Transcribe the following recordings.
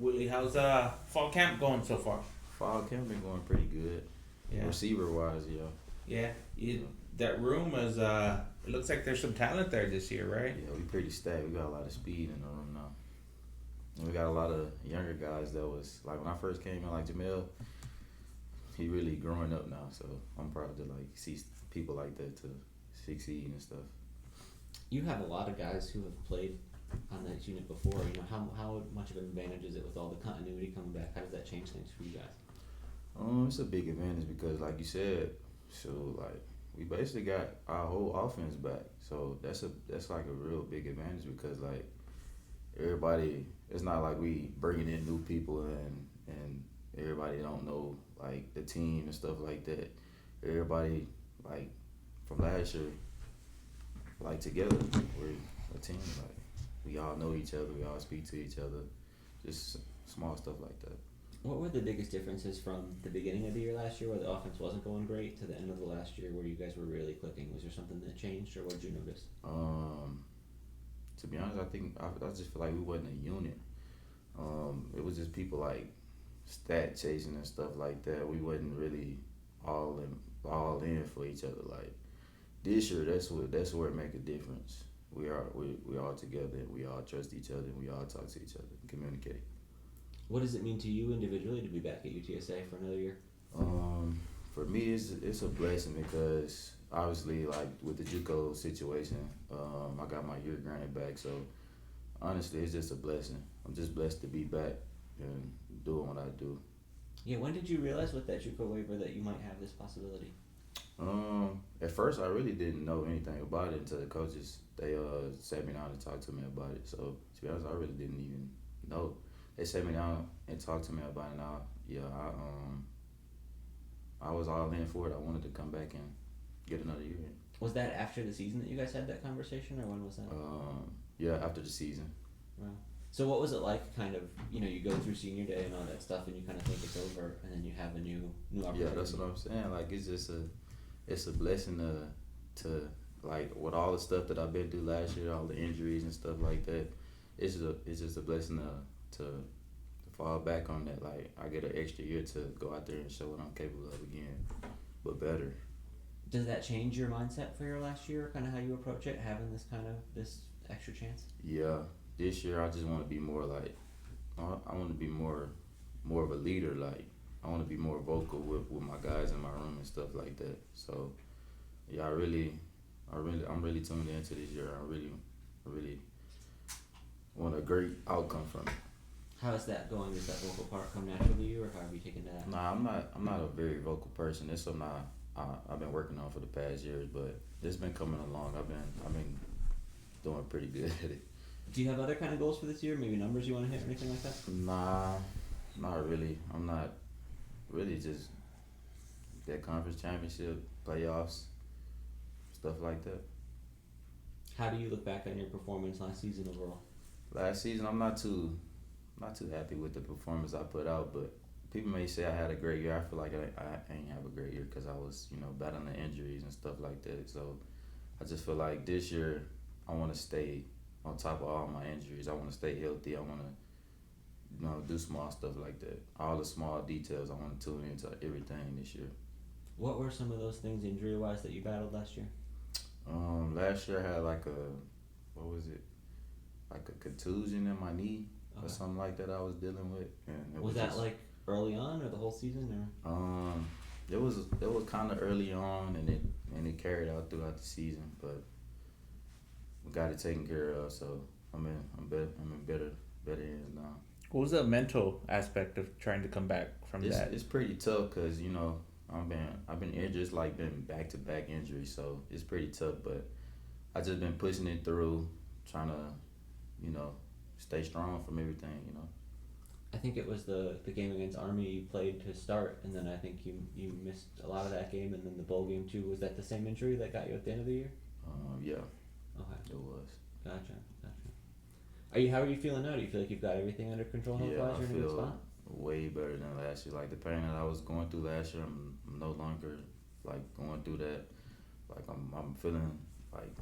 Willie, how's fall camp going so far? Fall camp been going pretty good. Yeah, Receiver wise, yeah. yeah. Yeah. That room is it looks like there's some talent there this year, right? Yeah, we pretty stacked. We got a lot of speed in the room now. And we got a lot of younger guys that was like when I first came in, like Jamel, he really growing up now, so I'm proud to like see people like that to succeed and stuff. You have a lot of guys who have played on that unit before. How much of an advantage is it with all the continuity coming back? How does that change things for you guys? It's a big advantage because like you said, so like we basically got our whole offense back. So that's like a real big advantage because like everybody, it's not like we bringing in new people and everybody don't know like the team and stuff like that. Everybody like from last year, like together, we're a team. Like we all know each other, we all speak to each other, just small stuff like that. What were the biggest differences from the beginning of the year last year, where the offense wasn't going great, to the end of the last year, where you guys were really clicking? Was there something that changed, or what did you notice? Um, to be honest, I think I just feel like we wasn't a unit. It was just people like stat chasing and stuff like that. We wasn't really all in for each other. Like this year, that's where it make a difference. We all together and we all trust each other and we all talk to each other and communicate. What does it mean to you individually to be back at UTSA for another year? Um, for me, it's a blessing because obviously, like with the JUCO situation, I got my year granted back. So honestly, it's just a blessing. I'm just blessed to be back and doing what I do. Yeah, when did you realize with that JUCO waiver that you might have this possibility? At first, I really didn't know anything about it until the coaches they sat me down and talked to me about it. So to be honest, I really didn't even know. They sat me down and talked to me about it. Now, yeah, I was all in for it. I wanted to come back and get another year in. Was that after the season that you guys had that conversation, or when was that? Yeah, after the season. Wow. So what was it like? Kind of, you go through senior day and all that stuff, and you kind of think it's over, and then you have a new opportunity. Yeah, that's what I'm saying. Like it's a blessing to like with all the stuff that I've been through last year, all the injuries and stuff like that. It's just a blessing to fall back on that. Like I get an extra year to go out there and show what I'm capable of again, but better. Does that change your mindset for your last year, kind of how you approach it, having this extra chance? Yeah, this year I just want to be more like I want to be more of a leader. Like I want to be more vocal with my guys in my room and stuff like that. So yeah, I'm really tuned into this year. I really want a great outcome from it. How is that going? Does that vocal part come naturally to you, or how have you taken that? Nah, I'm not a very vocal person. It's something I've been working on for the past years, but it's been coming along. I've been doing pretty good at it. Do you have other kind of goals for this year? Maybe numbers you want to hit or anything like that? Nah, not really. I'm not really just that conference championship, playoffs, stuff like that. How do you look back on your performance last season overall? Last season, I'm not too happy with the performance I put out, but people may say I had a great year. I feel like I ain't have a great year because I was, battling the injuries and stuff like that. So I just feel like this year I want to stay on top of all my injuries. I want to stay healthy. I want to, do small stuff like that. All the small details, I want to tune into everything this year. What were some of those things injury-wise that you battled last year? Last year I had like what was it? Like a contusion in my knee or something like that I was dealing with. And it was that just, like early on or the whole season, or? It was kind of early on and it carried out throughout the season, but we got it taken care of. So I'm in better hands now. What was the mental aspect of trying to come back from that? It's pretty tough because I've been injured. It's like been back to back injuries, so it's pretty tough. But I just been pushing it through, trying to stay strong from everything. I think it was the game against Army you played to start, and then I think you missed a lot of that game, and then the bowl game too. Was that the same injury that got you at the end of the year? Yeah. Okay. It was. Gotcha. How are you feeling now? Do you feel like you've got everything under control health-wise? Yeah, I You're in a good spot? feel way better than last year. Like the pain that I was going through last year, I'm no longer like going through that. Like I'm feeling like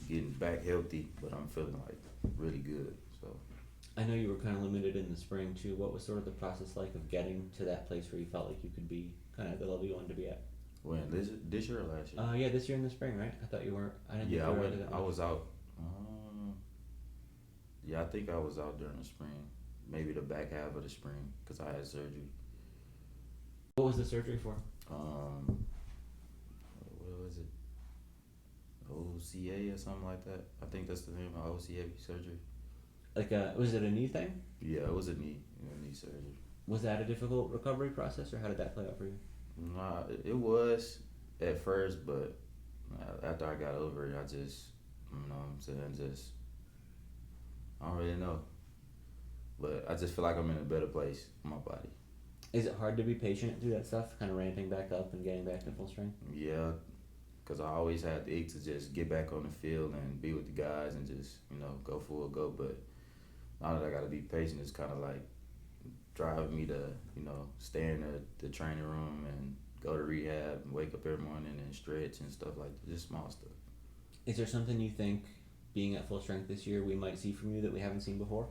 getting back healthy, but I'm feeling like really good. So I know you were kind of limited in the spring too. What was sort of the process like of getting to that place where you felt like you could be kind of the level you wanted to be at? When this year or last year? Yeah, this year in the spring, right? I thought you weren't. I didn't think Yeah, you were out that I much. was out. Yeah, I think I was out during the spring, maybe the back half of the spring, because I had surgery. What was the surgery for? What was it? OCA or something like that. I think that's the name of OCA surgery. Like, was it a knee thing? Yeah, it was a knee surgery. Was that a difficult recovery process, or how did that play out for you? Nah, it was at first, but after I got over it, I just, you know what I'm saying, just, I don't really know. But I just feel like I'm in a better place in my body. Is it hard to be patient through that stuff, kind of ramping back up and getting back to full strength? Yeah, because I always had the itch to just get back on the field and be with the guys and just, go full go. But now that I got to be patient, it's kind of like driving me to, stay in the training room and go to rehab and wake up every morning and stretch and stuff like that, just small stuff. Is there something you think, being at full strength this year, we might see from you that we haven't seen before?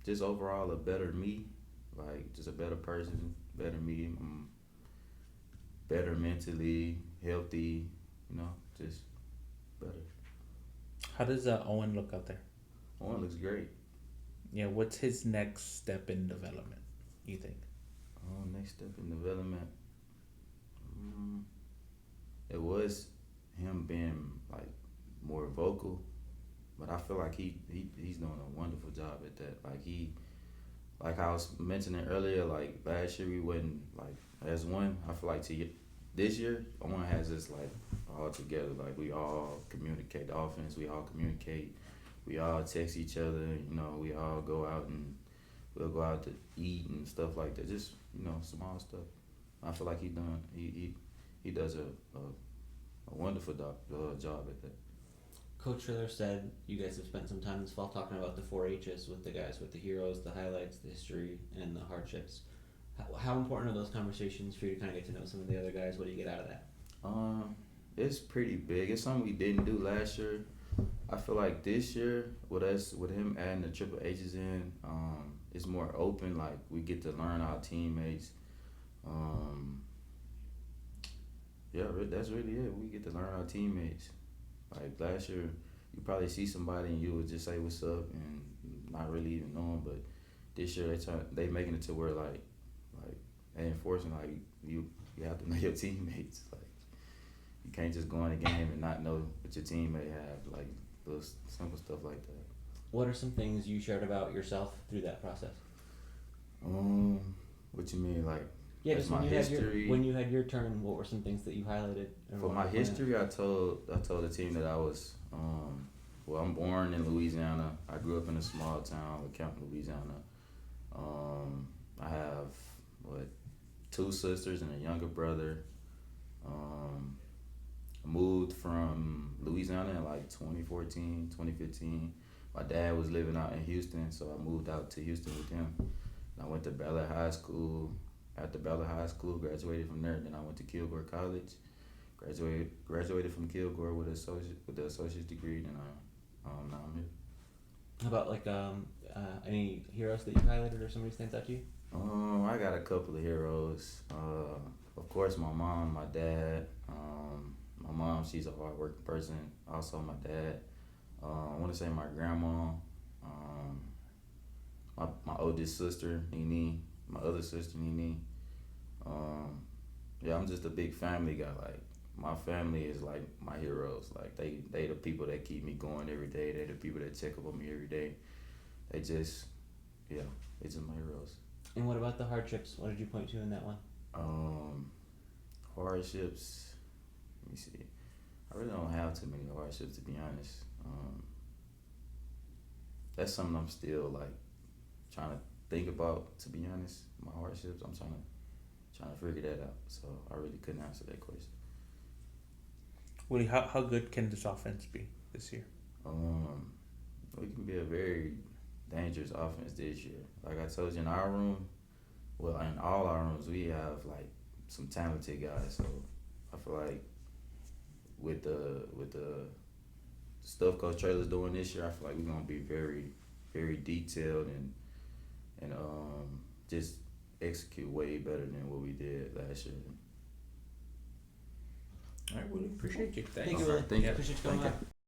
Just overall a better me, like just a better person, better me, better mentally, healthy, just better. How does Owen look out there? Owen looks great. Yeah, what's his next step in development, you think? Next step in development, it was him being like more vocal, but I feel like he's doing a wonderful job at that. Like I was mentioning earlier, like last year we wasn't like as one. I feel like this year Owen has us like all together. Like we all communicate the offense. We all communicate. We all text each other. We all go out and we'll go out to eat and stuff like that. Just small stuff. I feel like he does a wonderful job at that. Coach Triller said you guys have spent some time this fall talking about the 4-H's with the guys, with the heroes, the highlights, the history, and the hardships. How important are those conversations for you to kind of get to know some of the other guys? What do you get out of that? It's pretty big. It's something we didn't do last year. I feel like this year with him adding the triple H's in, it's more open. Like we get to learn our teammates. Yeah, that's really it. We get to learn our teammates. Like last year, you probably see somebody and you would just say what's up and not really even know them. But this year they making it to where like they enforcing like you have to know your teammates. Like you can't just go in a game and not know what your teammate have. Like those simple stuff like that. What are some things you shared about yourself through that process? What you mean, like? Yeah, just my history. When you had your turn, what were some things that you highlighted? For my history, I told the team that I was. I'm born in Louisiana. I grew up in a small town, LeCamp, Louisiana. I have 2 sisters and a younger brother. I moved from Louisiana in like 2014, 2015. My dad was living out in Houston, so I moved out to Houston with him. I went to Bel Air High School. After Bel Air High School, graduated from there. Then I went to Kilgore College. Graduated from Kilgore with the associate's degree. And now I'm here. How about like any heroes that you highlighted or somebody stands out to you? I got a couple of heroes. Of course, my mom, my dad. My mom, she's a hard-working person. Also, my dad. I want to say my grandma. My oldest sister, Nene. My other sister, Nene. I'm just a big family guy. Like my family is like my heroes. Like they the people that keep me going every day. They the people that check up on me every day. They just my heroes. And what about the hardships? What did you point to in that one? Hardships. Let me see. I really don't have too many hardships, to be honest. That's something I'm still like trying to think about, to be honest. My hardships, I'm trying to figure that out. So I really couldn't answer that question. Willie, how good can this offense be this year? We can be a very dangerous offense this year. Like I told you, in our room, in all our rooms, we have like some talented guys. So I feel like with the stuff Coach Traylor's doing this year, I feel like we're gonna be very, very detailed and just execute way better than what we did last year. All right, Willie. Appreciate you. Thanks. Thank you, Willie. Thank you. Appreciate you coming Thank back.